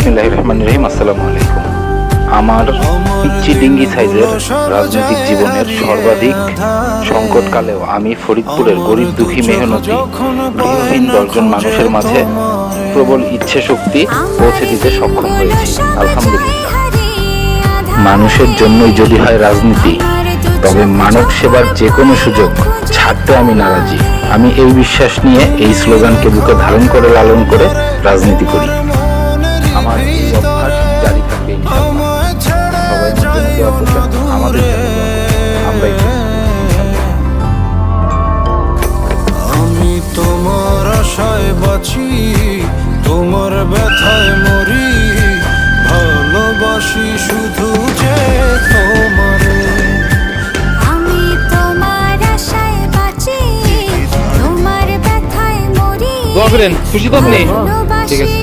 বিসমিল্লাহির রহমানির রহিম। আসসালামু আলাইকুম। আমার পিচ্চি ডিঙ্গি সাইজের রাজনৈতিক জীবনের সর্বাধিক সংকটকালেও আমি ফরিদপুরের গরিব দুঃখী মেহনতি গৃহহীন 10 জন মানুষের মাঝে প্রবল ইচ্ছে শক্তি পৌঁছে দিতে সক্ষম হয়েছি, আলহামদুলিল্লাহ। মানুষের জন্যই যদি হয় রাজনীতি, তবে মানব সেবার যে কোনো সুযোগ ছাড়তে আমি নারাজি। আমি এই বিশ্বাস নিয়ে এই স্লোগানকে বুকে ধারণ করে লালন করে রাজনীতি করি। আমার এই অভ্যাস জারি থাকবে ইনশাআল্লাহ। সবাই আমার জন্য দোয়া করবেন, আমাদের জন্য দোয়া করবেন। আমরাই আমি তোমার আশায় বাঁচি, তোমার ব্যথায় মরি, ভালোবাসি শুধু যে তোমারে। আমি তোমার আশায় বাঁচি, তোমার ব্যথায় মরি। দোয়া করেন, খুশি তো আপনি? ঠিক আছে।